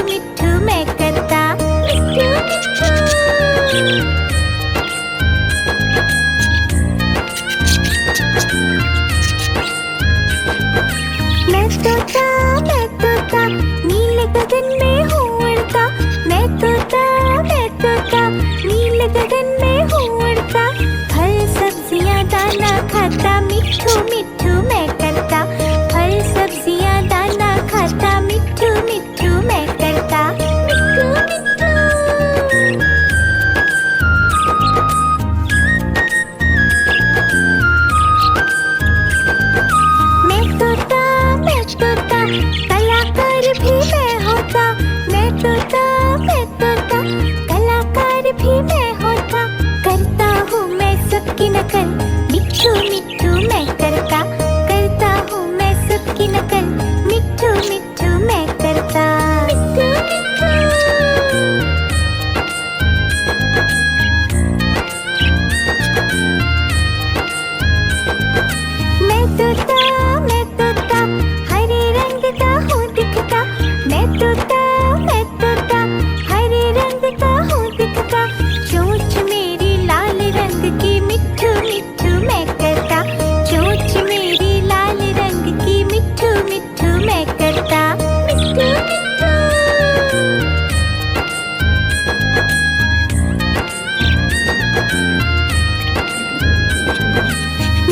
मिट्ठू मैं करता, मिट्ठू मिट्ठू। मैं तोता नीले गगन में हूँ उड़ता, मैं तोता नीले गगन में हूँ उड़ता। फल सब्जियाँ दाना खाता, मिट्ठू मिट्ठू मैं करता, फल सब्जियाँ दाना खाता, मिट्ठू मिट्ठू मैं करता, मिट्ठू मिट्ठू। मैं तोता कलाकार भी मैं होता, मैं तोता कलाकार भी मैं होता। करता हूँ मैं सबकी नकल, मिट्ठू मिट्ठू मैं करता, करता हूँ मैं सबकी नकल, मिट्ठू मिट्ठू मैं करता, मिट्ठू मिट्ठू। मैं तोता हरे रंग का हूँ दिखता, मैं तोता हरे रंग का हूँ दिखता। चोंच मेरी लाल रंग की, मिट्ठू मिट्ठू मैं करता, चोंच मेरी लाल रंग की, मिट्ठू मिट्ठू मैं करता, मिट्ठू मिट्ठू।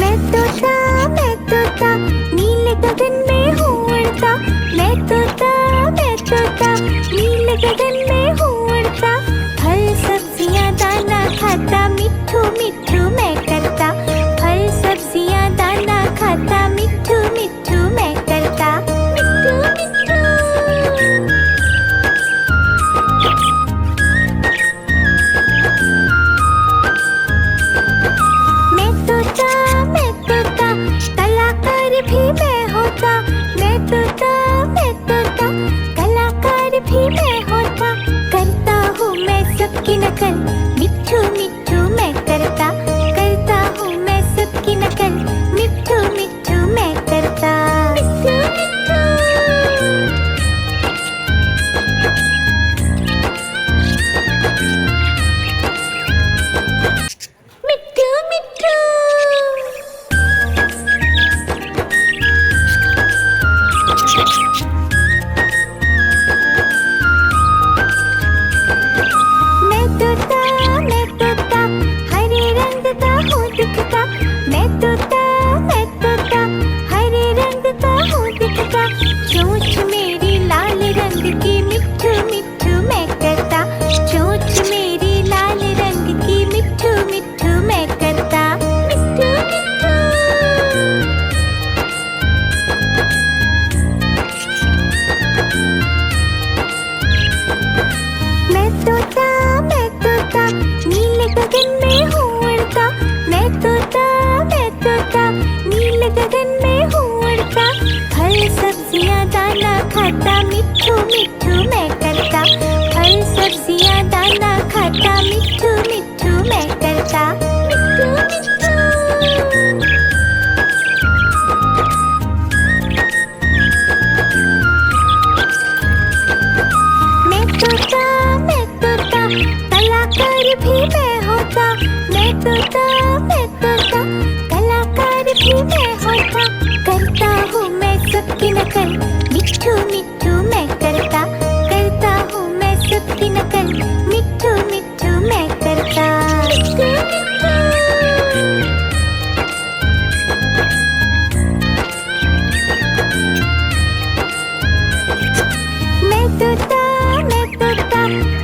मैं तोता नीले गगन में हूँ उड़ता, मैं तोता नीले गगन में हूँ उड़ता। फल सब्जियाँ दाना खाता, मिट्ठू मिट्ठू मैं करता, फल सब्जियाँ दाना खाता, मिट्ठू मिट्ठू मैं करता, मिट्ठू मिट्ठू। मैं तोता कलाकार भी मैं होता, मैं तोता कलाकार भी मैं होता। करता हूँ मैं सबकी नकल, मिट्ठू मिट्ठू मैं करता, करता हूँ मैं सबकी नकल, मिट्ठू मिट्ठू मैं करता, मिट्ठू मिट्ठू। मिट्ठू मिट्ठू। मैं तोता हरे रंग का हूँ दिखता, मैं तोता हरे रंग का हूँ दिखता। चोंच मेरी लाल रंग की, मिट्ठू मिट्ठू मैं करता, चोंच मेरी लाल रंग की, मिट्ठू मिट्ठू मैं करता, मिट्ठू मिट्ठू। मैं तोता नीले गगन में हूँ उड़ता, मैं तोता नीले गगन में हूँ उड़ता। फल सब्जियाँ दाना खाता, मिट्ठू मिट्ठू मैं करता, फल सब्जियाँ दाना खाता, मिट्ठू मिट्ठू मैं करता, मिट्ठू मिट्ठू। मैं तोता कलाकार भी मैं होता, मैं तोता कलाकार भी मैं होता। करता हूँ मैं सबकी नकल, मिट्ठू मिट्ठू मैं करता, करता हूँ मैं सबकी नकल, मिट्ठू मिट्ठू मैं करता, मिट्ठू मिट्ठू। मैं तोता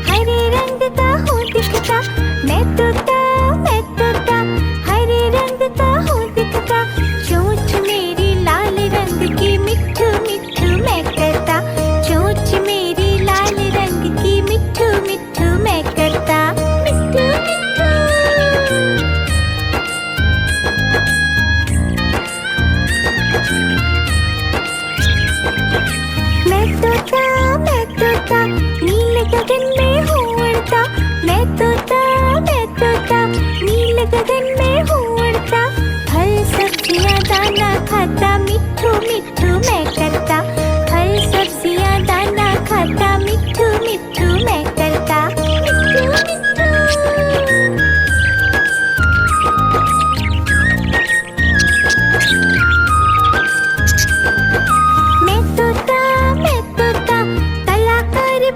हरे रंग का हूँ दिखता, मैं तोता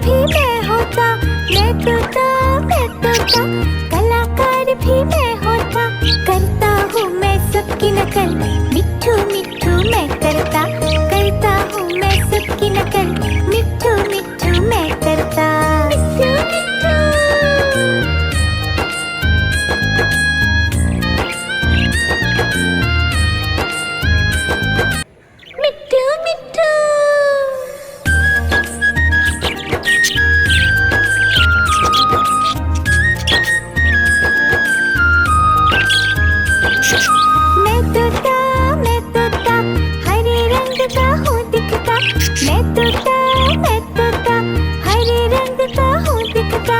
भी मैं होता, मैं तोता, मैं तोता, कलाकार भी मैं होता। करता हूँ मैं सबकी नकल, मिट्ठू मिट्ठू मैं करता। करता हूँ मैं सबकी नकल, मिट्ठू मिट्ठू मैं करता। मिट्ठू मिट्ठू मिट्ठू मिट्ठू। मैं तोता, हरे रंग का हूँ दिखता। मैं तोता, हरे रंग का हूँ दिखता।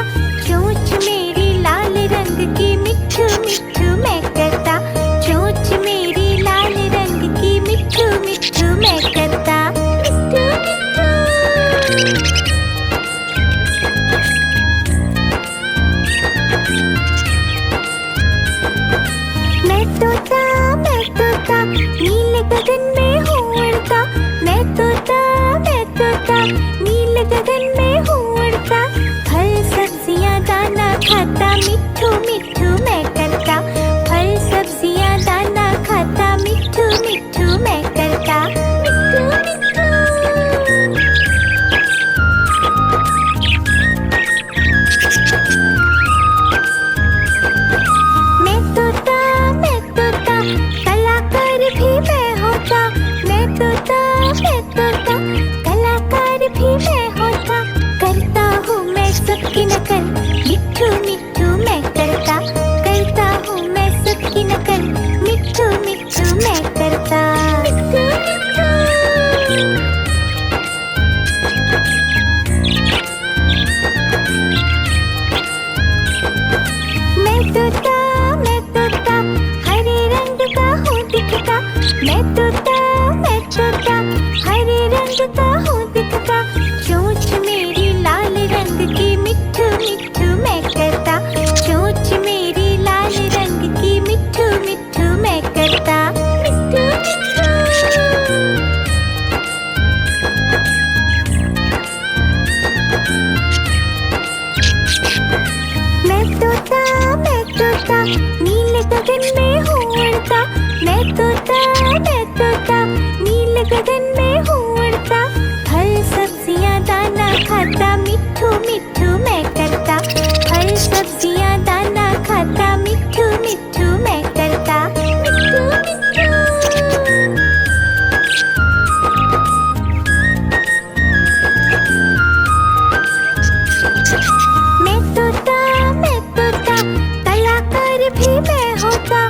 चोंच मेरी लाल रंग की, मिट्ठू मिट्ठू मैं करता। चोंच मेरी लाल रंग की, मिट्ठू मिट्ठू मैं करता। मिट्ठू मिट्ठू मैं तोता, नीले गगन में हूँ उड़ता। मैं तोता, नीले गगन में हूँ उड़ता। फल सब्जियाँ दाना खाता, मिट्ठू मिट्ठू मैं करता। फल सब्जियाँ दाना खाता, मिट्ठू मिट्ठू मैं करता। मिट्ठू मिट्ठू मैं तोता, कलाकार भी मैं होता। मैं तोता, कलाकार भी मैं होता। करता हूँ मैं सबकी नकल, मिट्ठू मिट्ठू मैं करता। करता हूँ मैं सबकी नकल, मिट्ठू मिट्ठू मैं करता। मिट्ठू मिट्ठू मैं तोता, हरे रंग का हूँ दिखता। मैं तोता, हरे रंग का हूँ दिखता। चोंच मेरी लाल रंग की, मिट्ठू मिट्ठू मैं करता। चोंच मेरी लाल रंग की, मिट्ठू मिट्ठू मैं करता। मिट्ठू मिट्ठू मैं तोता, नीले गगन में हूँ उड़ता। मैं तोता, नीले गगन में हूँ उड़ता। फल सब्जियाँ दाना खाता, मिट्ठू मिट्ठू मैं करता। फल सब्जियाँ दाना खाता, मिट्ठू मिट्ठू मैं करता। मिट्ठू मिट्ठू मैं तोता, कलाकार भी मैं होता।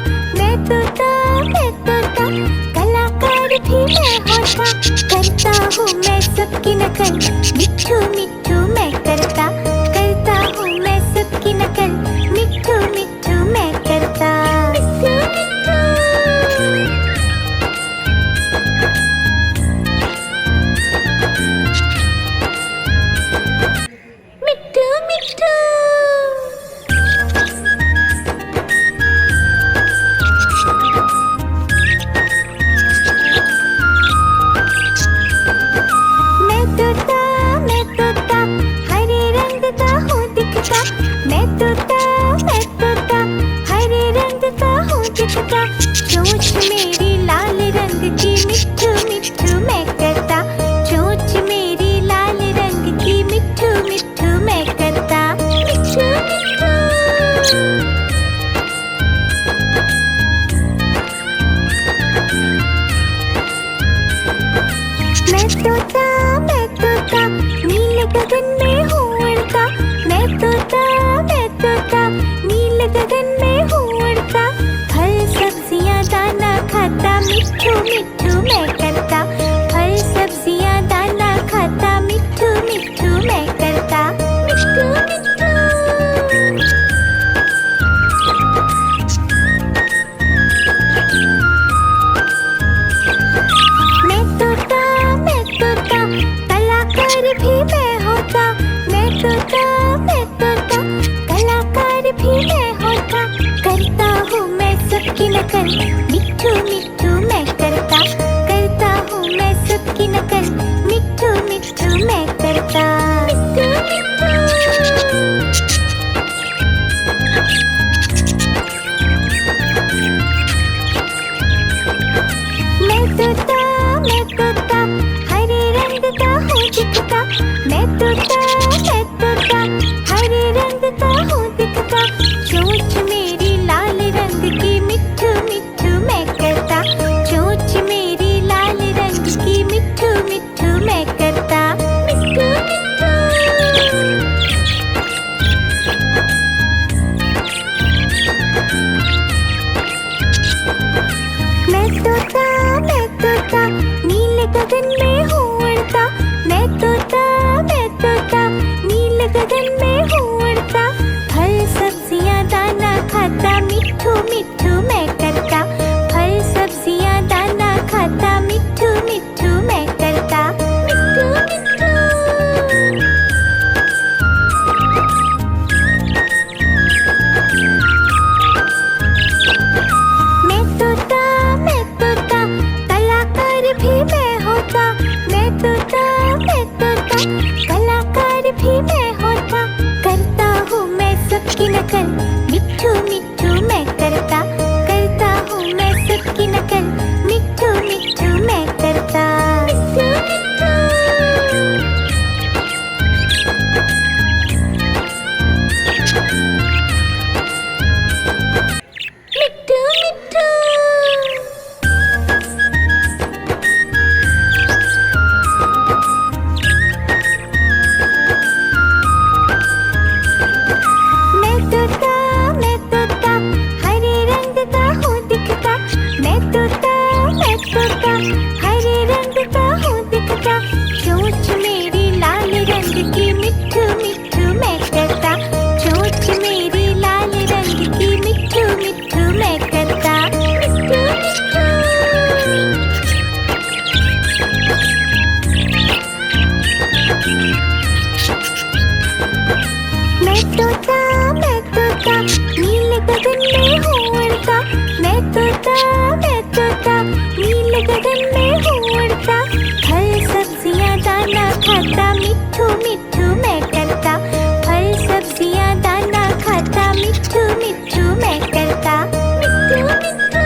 मैं तोता नीले गगन में हूँ उड़ता। मैं तोता नीले गगन में हूँ उड़ता। फल सब्जियाँ दाना खाता मिट्ठू मिट्ठू मैं करता। फल सब्जियाँ दाना खाता मिट्ठू मिट्ठू मैं करता। मिट्ठू मिट्ठू।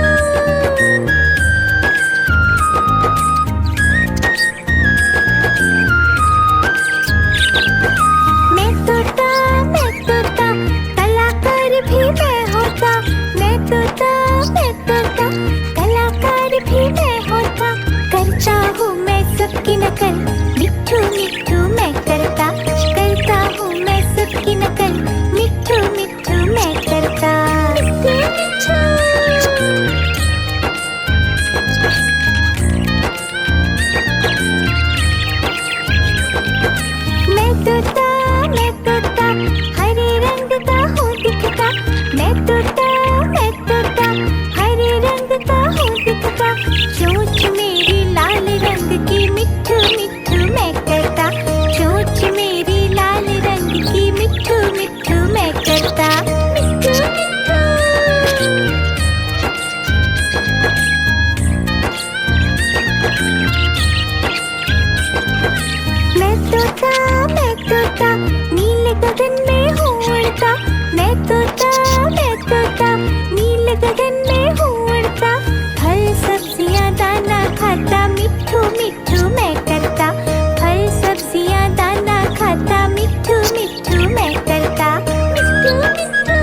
मैं तोता कलाकार भी मैं होता। मैं तोता कलाकार भी मैं होता। करता हूँ मैं सबकी नकल मिट्ठू मिट्ठू मैं करता। करता हूँ मैं सबकी नकल मिट्ठू मिट्ठू मैं करता। मिट्ठू मिट्ठू। मैं तोता हरे रंग का हूँ दिखता। मैं तोता हरे रंग का हूँ दिखता। चोंच मेरी लाल रंग की मिट्ठू मिट्ठू मैं करता। चोंच मेरी लाल रंग की मिट्ठू मिट्ठू मैं करता। मिट्ठू मिट्ठू। मैं तोता नीले गगन में हूँ उड़ता। मैं तोता नीले गगन में हूँ उड़ता। फल सब्जियाँ दाना खाता मिट्ठू मिट्ठू मैं करता। फल सब्जियाँ दाना खाता मिट्ठू मिट्ठू मैं करता। मिट्ठू मिट्ठू।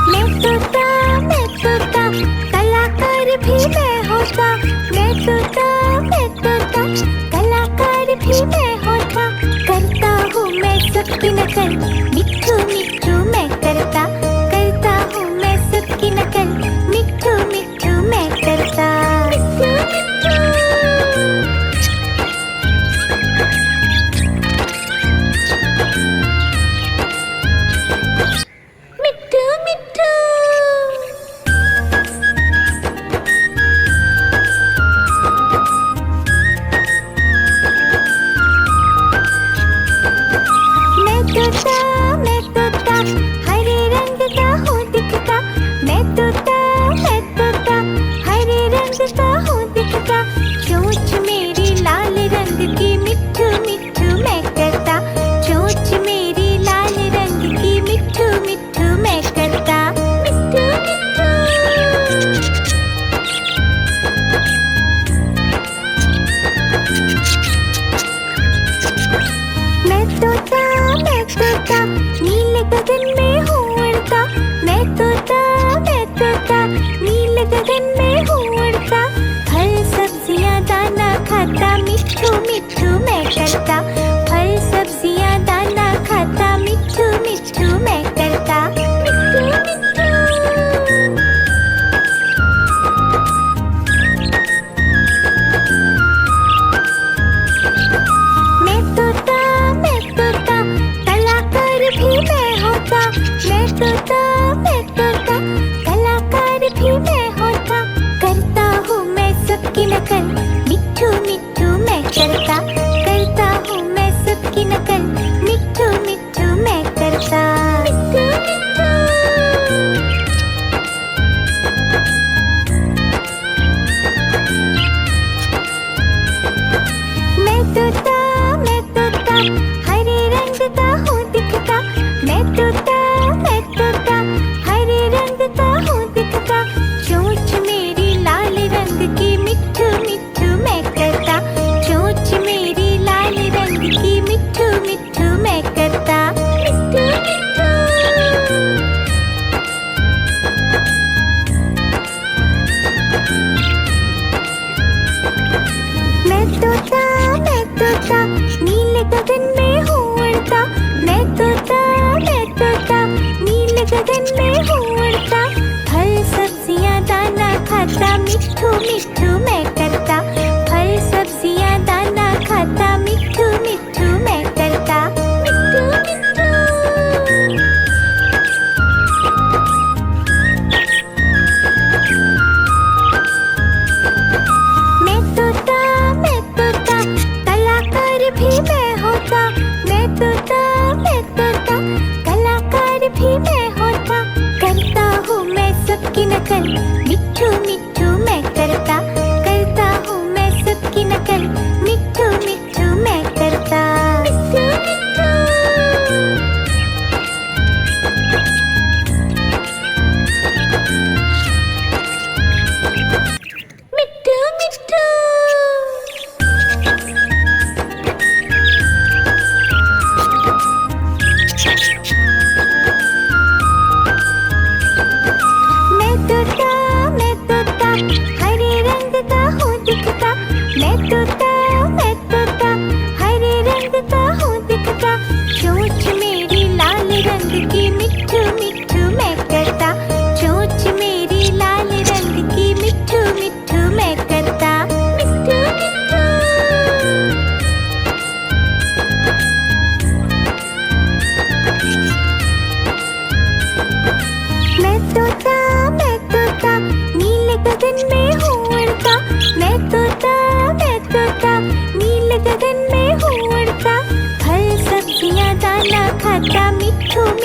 मैं तोता कलाकार भी मैं होता। मैं तोता कलाकार भी मैं होता। करता हूँ मैं सबकी नकल मिट्ठू मिट्ठू मैं करता। करता हूँ मैं सबकी नकल मिट्ठू मिट्ठू मैं करता। मिट्ठू मिट्ठू। मिट्ठू मिट्ठू। मैं तोता हरे रंग का हूँ दिखता। मैं तोता हरे रंग का हूँ दिखता। चोंच मेरी लाल रंग की मिट्ठू मिट्ठू मैं करता। चोंच मेरी लाल रंग की मिट्ठू मिट्ठू मैं करता। मिट्ठू मिट्ठू। मैं तोता नीले गगन में हूँ उड़ता। मैं तोता नीले गगन में हूँ उड़ता। फल सब्जियाँ दाना खाता मिट्ठू मिट्ठू मैं करता। फल सब्जियाँ दाना खाता मिट्ठू मिट्ठू मैं करता। मिट्ठू मिट्ठू। मैं तोता कलाकार भी मैं होता। मैं तोता कलाकार भी मैं होता। करता हूँ मैं सबकी नकल मिट्ठू मिट्ठू मैं करता। करता हूँ मैं सबकी नकल मिट्ठू मिट्ठू मैं करता। मिट्ठू मिट्ठू। मैं तोता हरे रंग का हूँ दिखता। मैं तोता हरे रंग का हूँ दिखता। चोंच मेरी लाल रंग की मिट्ठू मिट्ठू मैं करता। चोंच मेरी लाल रंग की मिट्ठू मिट्ठू मैं करता। मिट्ठू मिट्ठू। मैं तोता नीले गगन में हूँ उड़ता। मैं तोता नीले गगन में हूँ उड़ता। फल सब्जियाँ दाना खाता मिट्ठू मिट्ठू मैं करता। फल सब्जियाँ दाना खाता मिट्ठू मिट्ठू मैं करता। मिट्ठू मिट्ठू। मैं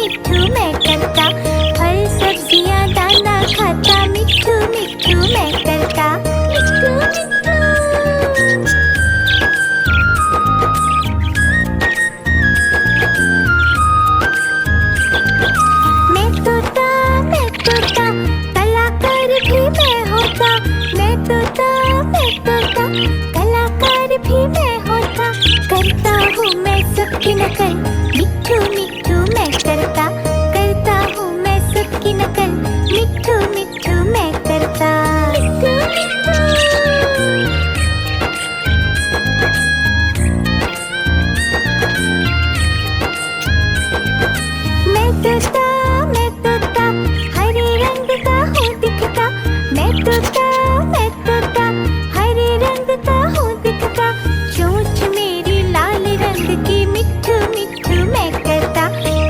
मिट्ठू मैं करता, फल सब्जियां दाना खाता, मिट्ठू मिट्ठू मैं करता, मिट्ठू मिट्ठू। मैं तोता कलाकार भी मैं होता, मैं तोता कलाकार भी मैं होता, करता हूँ मैं सबकी नकल, मिट्ठू मिट्ठू मैं करता, करता हूँ मैं सबकी नकल, मिट्ठू मिट्ठू मैं करता, मिट्ठू मिट्ठू। मैं तोता हरे रंग का हूँ दिखता, मैं तोता हरे रंग का हूँ दिखता, चोंच मेरी लाल रंग की, मिट्ठू मिट्ठू मैं करता,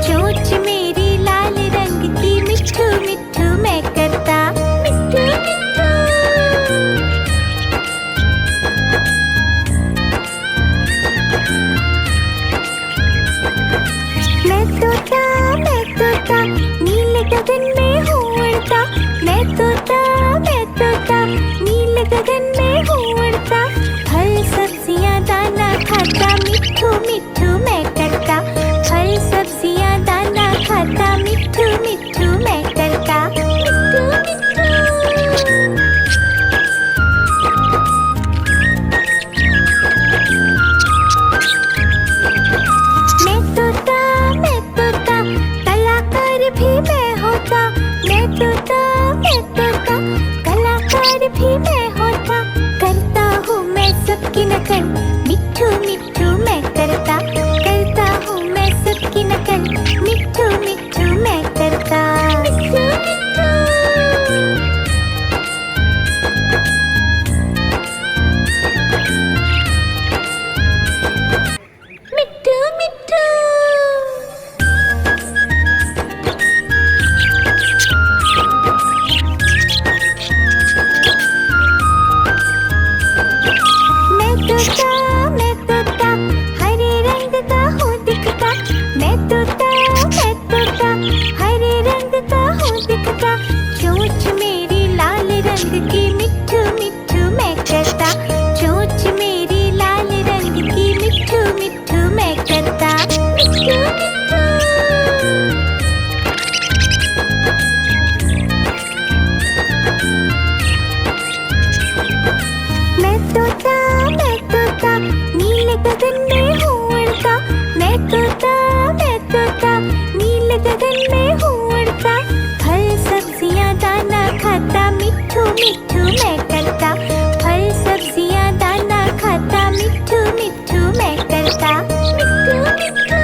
चोंच मेरी लाल रंग की, मिट्ठू मिट्ठू मैं करता, मिट्ठू मिट्ठू। मैं तोता नीले गगन में हूँ उड़ता, मैं तोता नीले गगन में हूँ उड़ता, फल सब्जियां दाना खाता, मिट्ठू मिट्ठू मैं करता, फल सब्जियां दाना खाता, मिट्ठू मिट्ठू मैं करता, मिट्ठू मिट्ठू। मैं तोता कलाकार भी मैं होता, मैं तोता कलाकार भी मैं होता, करता हूँ मैं सबकी नकल, मिट्ठू मिट्ठू मैं करता, करता हूँ मैं सबकी नकल, मिट्ठू मिट्ठू मैं करता, मिट्ठू मिट्ठू। मिट्ठू मिट्ठू। मैं तोता हरे रंग का हूँ दिखता, मैं तोता हरे रंग का हूँ दिखता, चोंच मेरी लाल रंग की, मिट्ठू मिट्ठू मैं करता, चोंच मेरी लाल रंग की, मिट्ठू मिट्ठू मैं करता, मिट्ठू मिट्ठू। मैं तोता नीले गगन में हूँ उड़ता, मैं तोता नीले गगन में हूँ उड़ता, फल सब्जियां दाना खाता, मिट्ठू मिट्ठू मैं करता, फल सब्जियां दाना खाता, मिट्ठू मिट्ठू मैं करता, मिट्ठू मिट्ठू।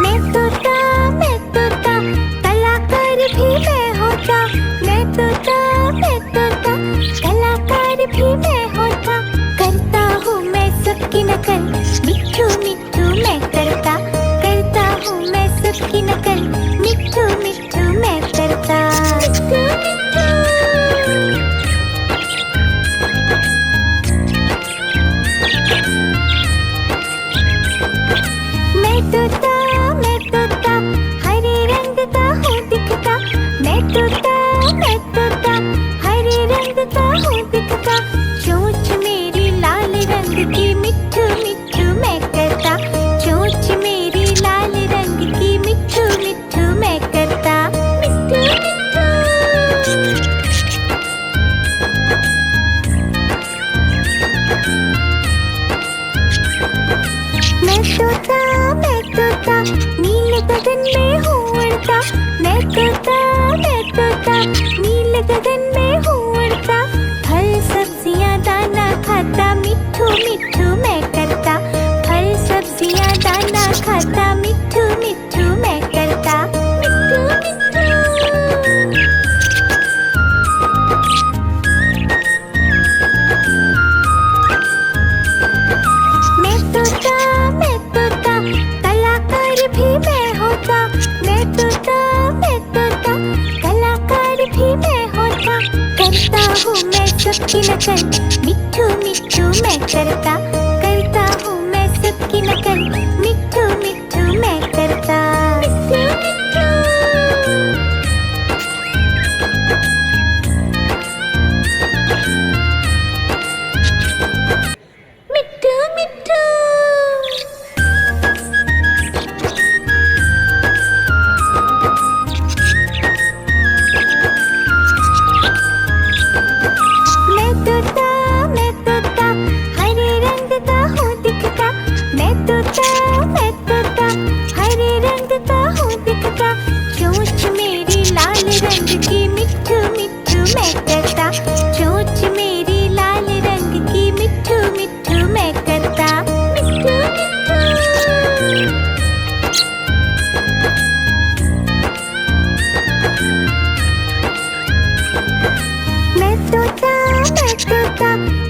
मैं तोता कलाकार भी मैं होता, मैं तोता कलाकार भी मैं होता, करता हूँ मैं सबकी नकल, मिट्ठू मिट्ठू मैं करता, करता हूँ मैं सबकी नकल, मिट्ठू मिट्ठू मैं करता, मिट्ठू मिट्ठू। मैं तोता हरे रंग का हूँ दिखता, मैं तोता हरे रंग का हूँ दिखता, चोंच मेरी लाल रंग की, मिट्ठू मिट्ठू मैं करता, चोंच मेरी लाल रंग की, मिट्ठू मिट्ठू मैं करता, मिट्ठू मिट्ठू। मैं तोता नीले गगन में हूँ उड़ता, मैं तोता नीले गगन में हूँ उड़ता, फल सब्जियां दाना खाता, मिट्ठू मिट्ठू मैं करता, फल सब्जियां दाना खाता, मिट्ठू मिट्ठू मैं करता, मिट्ठू मिट्ठू। मैं तोता कलाकार भी मैं होता, मैं तोता कलाकार भी मैं होता, करता हूँ मैं सबकी नकल, मिट्ठू करता, करता हूँ मैं सबकी नकल, मिट्ठू मिट्ठू मैं करता। मिट्ठू मिट्ठू मैं तोता हरे रंग का हूँ दिखता, मैं तोता हरे रंग का हूँ दिखता। चोंच मेरी लाल रंग की, मिट्ठू मिट्ठू मैं करता, चोंच मेरी लाल रंग की, मिट्ठू मिट्ठू मैं करता। मिट्ठू मैं तोता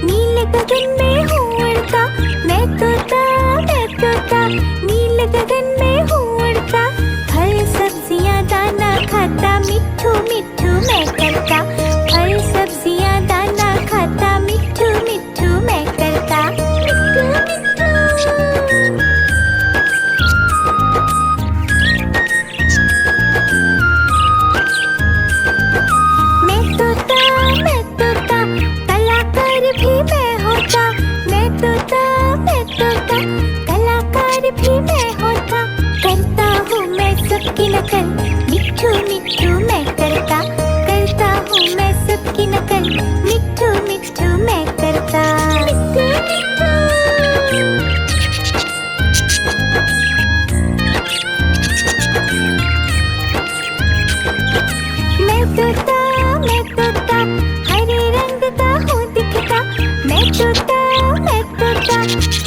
नीले गगन में हूँ उड़ता, मैं तोता नीले गगन में हूँ उड़ता। फल सब्जियाँ दाना खाता, मिट्ठू मिट्ठू मैं करता, फल सब्जियाँ दाना खाता, मिट्ठू मिट्ठू मैं करता। मिट्ठू मैं तोता कलाकार भी मैं होता, मैं तोता कलाकार भी मैं होता। करता हूँ मैं सबकी नकल, मिट्ठू मिट्ठू मैं करता, करता हूँ मैं सबकी नकल, मिट्ठू मिट्ठू मैं करता। मैं तोता हरे रंग का हूँ दिखता, मैं तोता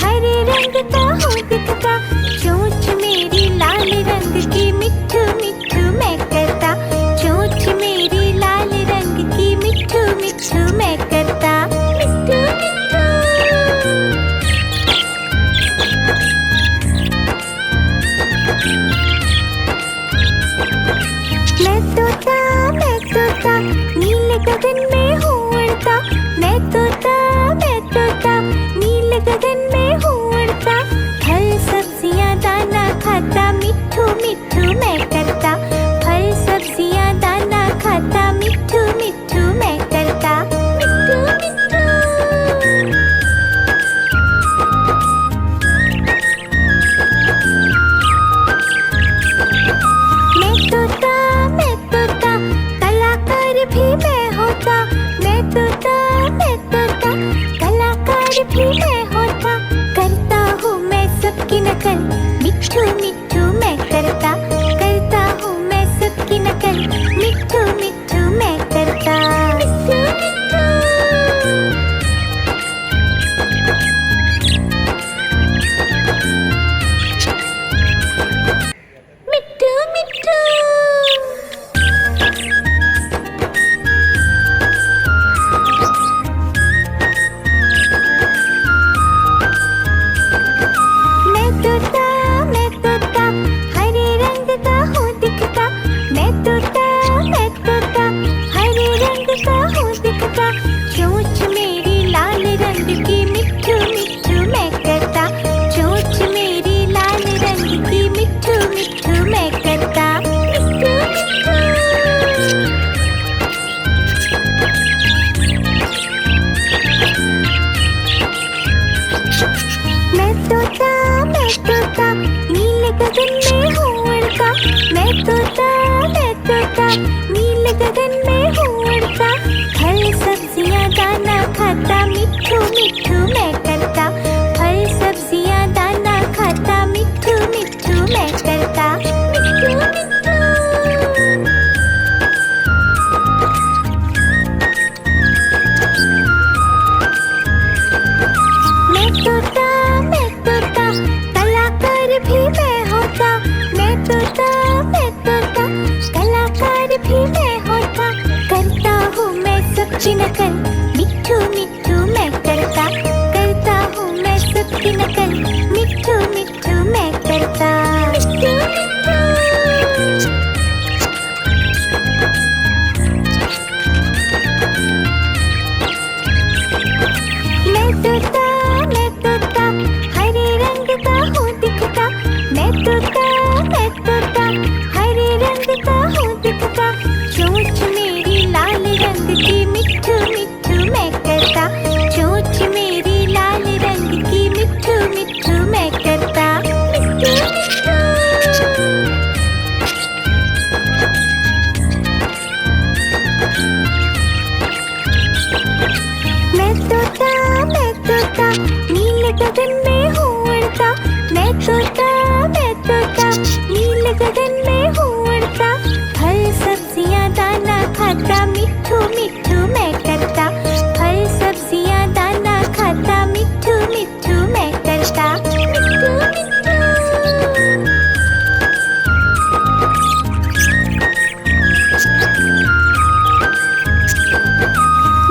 हरे रंग का हूँ दिखता। चोंच मेरी लाल रंग की, मिट्ठू मिट्ठू मैं करता, चोंच मेरी लाल रंग की, मिट्ठू मिट्ठू मैं करता। मिट्ठू मैं तोता नीले गगन में हूँ उड़ता, मैं तोता नीले गगन में हूँ उड़ता। फल सब्जियाँ दाना खाता, मिट्ठू मिट्ठू मैं करता, फल सब्जियाँ दाना खाता, मिट्ठू मिट्ठू मैं करता। मिट्ठू मैं तोता कलाकार भी मैं होता, मैं तोता कलाकार भी मैं होता। करता हूँ मैं सबकी नकल, मिट्ठू मिट्ठू मैं करता, करता हूँ मैं सबकी नकल, मिट्ठू मिट्ठू मैं करता। मिट्ठू मिट्ठू मैं तोता हरे रंग का हूँ दिखता, मैं तोता हरे रंग का हूँ दिखता। चोंच मेरी लाल रंग की, मिट्ठू मिट्ठू मैं करता, चोंच मेरी लाल रंग की, मिट्ठू मिट्ठू मैं करता। मैं तोता नीले गगन में हूँ उड़ता, मैं तोता नीले गगन में हूँ उड़ता। फल सब्जियाँ दाना खाता, मिट्ठू मिट्ठू मैं करता, फल सब्जियाँ दाना खाता, मिट्ठू मिट्ठू मैं करता। मिट्ठू मैं तोता कलाकार भी मैं होता, मैं तोता कलाकार भी गगन में हूँ उड़ता, फल सब्जियाँ दाना खाता, मिट्ठू मिट्ठू मैं करता। फल सब्जियाँ दाना खाता, मिट्ठू मिट्ठू मैं करता। मिट्ठू मिट्ठू।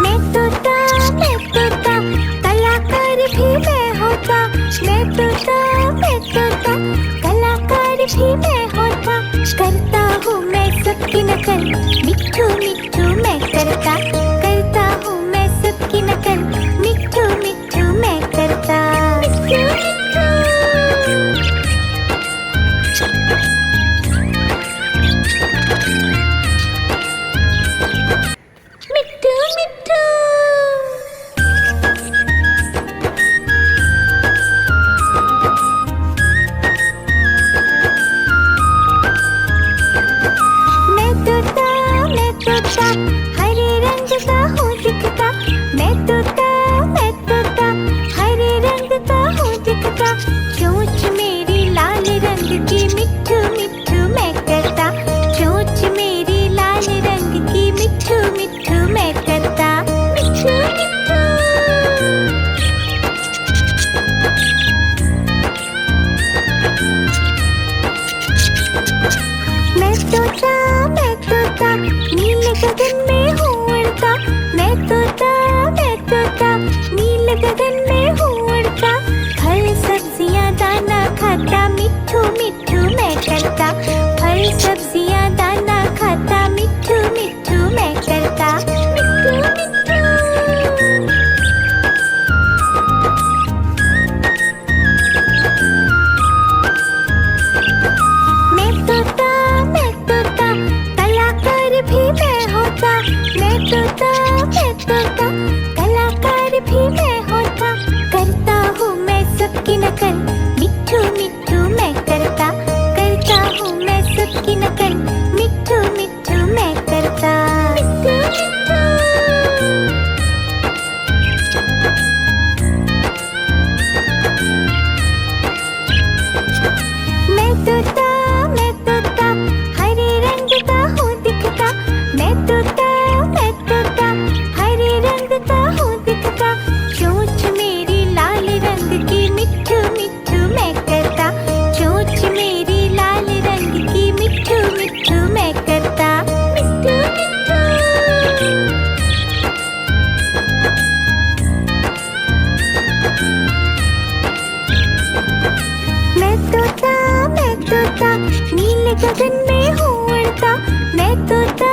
मैं तोता, कलाकार भी मैं होता। मैं तोता, कलाकार भी मैं होता। करता हूँ मैं सबकी नकल, मिट्ठू मिट्ठू मैं करता। करता हूँ मैं सबकी नकल, मिट्ठू मिट्ठू मैं करता। मिट्ठू मिट्ठू। मिट्ठू मिट्ठू। मैं तोता, हरे रंग का हूँ दिखता। मैं तोता, हरे रंग का हूँ दिखता। चोंच मेरी लाल रंग की, मिट्ठू मिट्ठू मैं करता। चोंच मेरी लाल रंग की, मिट्ठू मिट्ठू मैं करता। मिट्ठू मिट्ठू। मैं तोता, नीले गगन में हूँ उड़ता। मैं तोता, नीले गगन में हूँ उड़ता। फल सब्जियाँ दाना खाता, मिट्ठू मिट्ठू मैं करता। फल सब्जियाँ दाना खाता, मिट्ठू मिट्ठू मैं करता। मिट्ठू मिट्ठू। मैं तोता, कलाकार भी मैं होता। मैं तोता, कलाकार भी मैं होता। करता हूँ मैं सबकी नकल, मिट्ठू मिट्ठू मैं करता। करता हूँ मैं सबकी नकल, मिट्ठू मिट्ठू मैं करता। मिट्ठू मिट्ठू। मैं तोता, हरे रंग का हूँ दिखता। मैं तोता, हरे रंग का हूँ दिखता। चोंच मेरी लाल रंग की, मिट्ठू मिट्ठू मैं करता। चोंच मेरी लाल रंग की, मिट्ठू मिट्ठू मैं करता। मिट्ठू मिट्ठू। मैं तोता, नीले गगन में हूँ उड़ता। मैं तोता,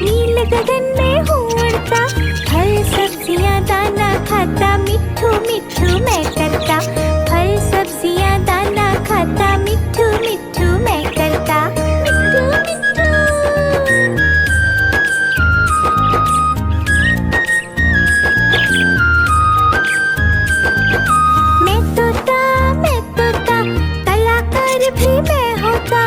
नीले गगन में हूँ उड़ता। फल सब्जियाँ दाना खाता, मिट्ठू मिट्ठू मैं करता। फल सब्जियाँ दाना खाता, मिट्ठू मिट्ठू मैं करता। मिट्ठू मिट्ठू। मैं तोता, कलाकार भी मैं होता।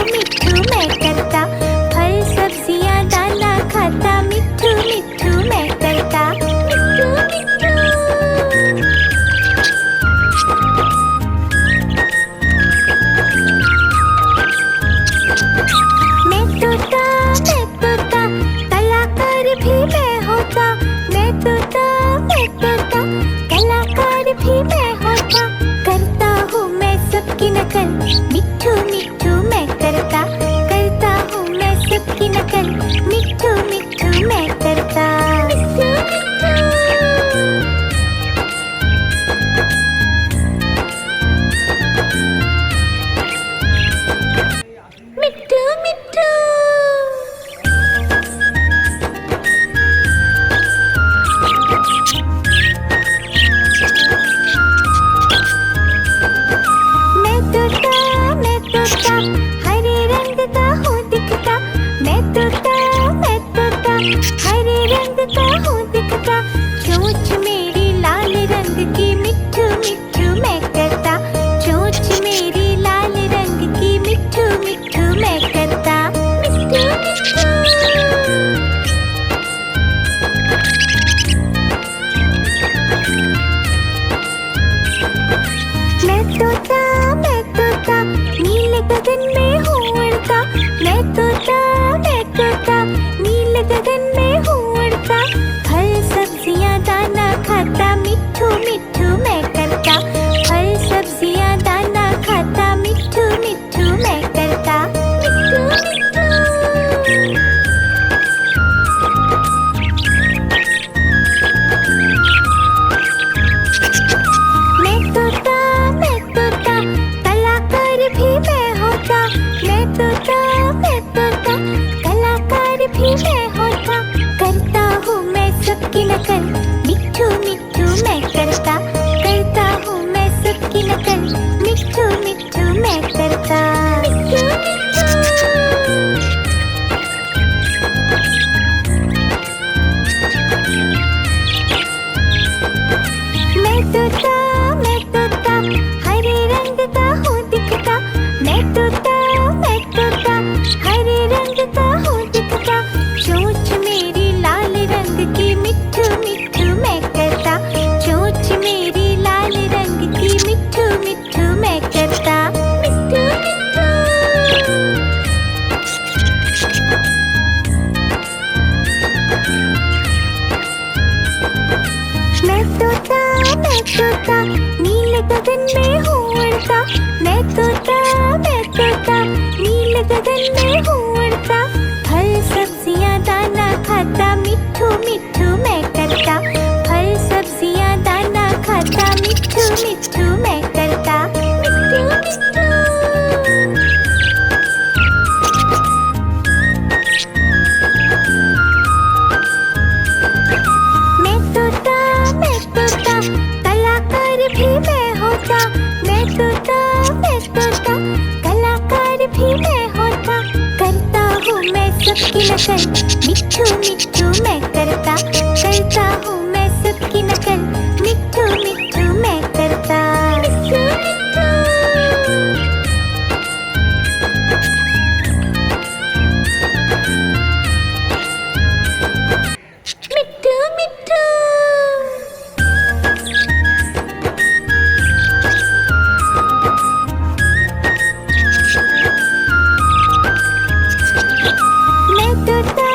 मिट्ठू मैं करता, फल सब्जियां दाना खाता, मिट्ठू मिट्ठू मैं करता, मिट्ठू मिट्ठू। मैं तोता कलाकार भी मैं होता, मैं तोता कलाकार भी मैं होता, करता हूँ मैं सबकी नकल, मिट्ठू मिट्ठू मैं करता, करता हूँ मैं सबकी नकल, मिट्ठू मिट्ठू मैं करता, मिट्ठू मिट्ठू मिट्ठू। मैं तोता हरे रंग का हूँ दिखता, मैं तोता हरे रंग का हूँ दिखता, चोंच मेरी लाल रंग की, मिट्ठू मिट्ठू मैं करता, चोंच मेरी लाल रंग की, मिट्ठू मिट्ठू मैं करता, मिट्ठू मिट्ठू। मैं तोता नीले गगन में हूँ उड़ता, मैं तोता नीले गगन में हूँ उड़ता, फल सब्जियां दाना खाता, मिट्ठू मिट्ठू मैं करता, फल सब्जियां दाना खाता, मिट्ठू मिट्ठू मैं करता, मिट्ठू मिट्ठू। मैं तोता कलाकार भी मैं होता, मैं तोता कलाकार भी मैं होता, करता हूँ मैं सबकी नकल, मिट्ठू मिट्ठू मैं करता, करता हूँ मैं सबकी नकल, मिट्ठू मिट्ठू मैं करता, मिट्ठू मिट्ठू। मैं तोता हरे रंग का हूँ दिखता, मैं तोता हरे रंग का हूँ दिखता, चोंच मेरी लाल रंग की, मिट्ठू मिट्ठू मैं करता, चोंच मेरी लाल रंग की, मिट्ठू मिट्ठू मैं करता, मिट्ठू मिट्ठू। मैं तोता नीले गगन में हूँ उड़ता, मैं तोता नीले गगन में हूँ उड़ता, फल सब्जियां दाना खाता, मिट्ठू मिट्ठू मैं करता, फल सब्जियां दाना खाता, मिट्ठू मिट्ठू मैं करता, मिट्ठू मिट्ठू। मैं तोता कलाकार भी मैं होता, मैं तोता कलाकार भी मैं होता, करता हूँ मैं सबकी नकल, मिट्ठू मिट्ठू मैं करता, करता हूँ मैं सबकी नकल, मिट्ठू मिट्ठू मैं करता, मिट्ठू मिट्ठू। मिट्ठू मिट्ठू। मैं तोता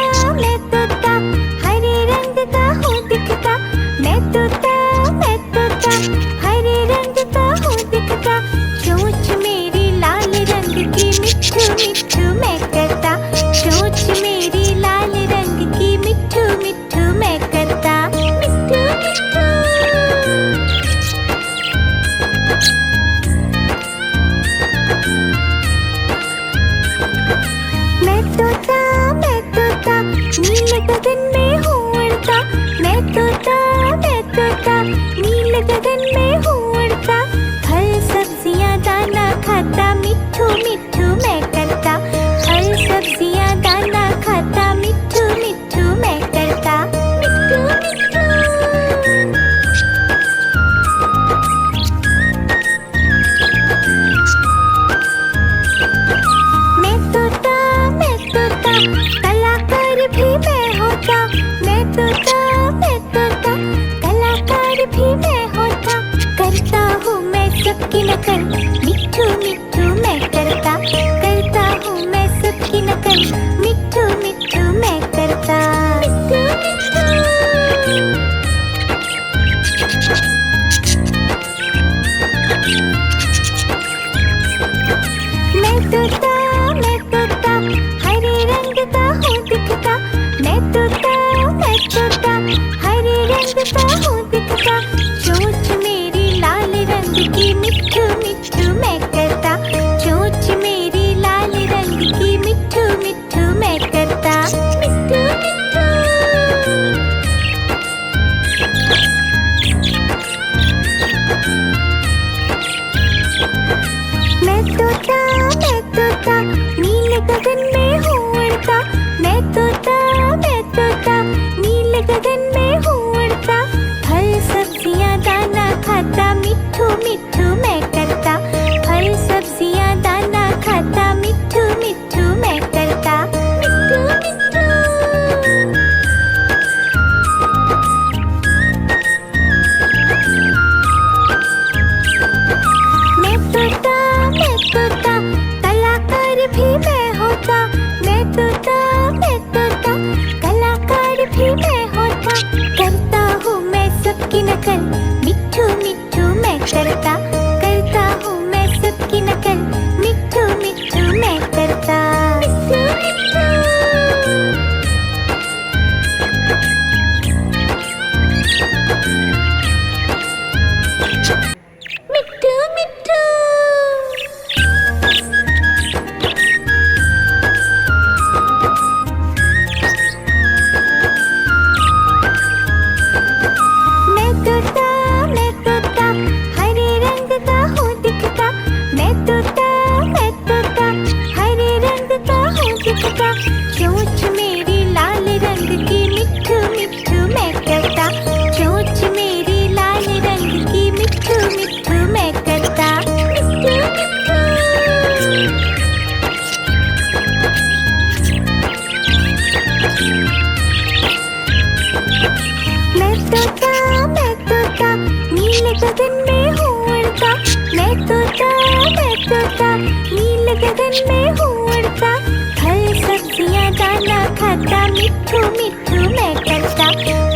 गगन में हूँ उड़ता, फल सब्जियाँ दाना खाता, मिट्ठू मिट्ठू मैं करता।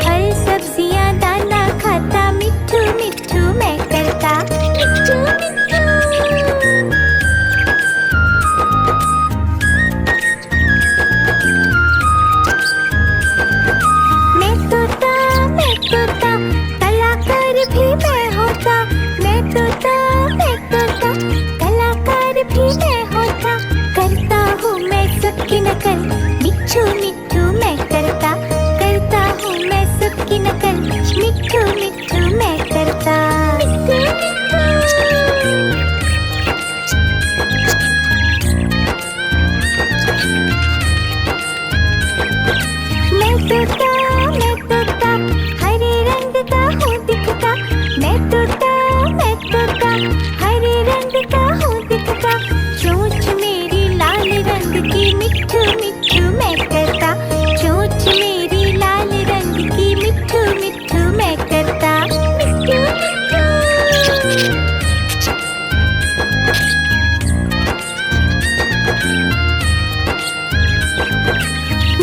फल सब्जियाँ दाना खाता, मिट्ठू मिट्ठू मैं करता। मिट्ठू मिट्ठू। मैं तोता कलाकार भी मैं होता। मैं तोता कलाकार भी मैं होता। करता हूँ मैं सबकी नकल, मिट्ठू मिट्ठू मैं करता। करता हूँ मैं सबकी नकल, मिट्ठू मिट्ठू मैं करता। मिट्ठू मिट्ठू। मैं तोता हरे रंग का हूँ दिखता। मैं तोता हरे रंग का हूँ दिखता। चोंच मेरी लाल रंग की, मिट्ठू मिट्ठू मैं करता। चोंच मेरी लाल रंग की, मिट्ठू मिट्ठू मैं करता। मिट्ठू मिट्ठू।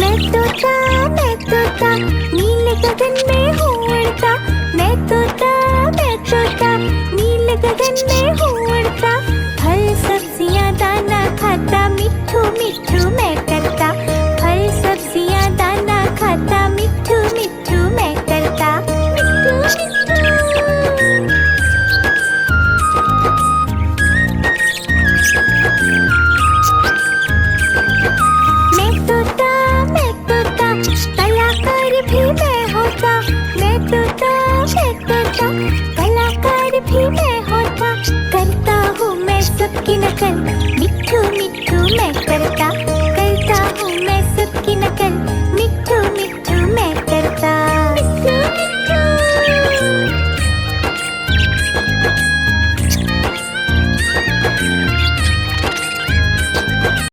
मैं तोता नीले गगन में हूँ उड़ता। मैं तोता नीले गगन में हूँ उड़ता। फल सब्जियाँ दाना खाता, मिट्ठू मिट्ठू मैं करता। फल सब्जियाँ दाना खाता, मिट्ठू मिट्ठू मैं करता। मिट्ठू मिट्ठू। मैं तोता कलाकार भी मैं होता। मैं तोता कलाकार भी मैं होता। करता हूँ मैं सबकी नकल, मिट्ठू मिट्ठू मैं करता।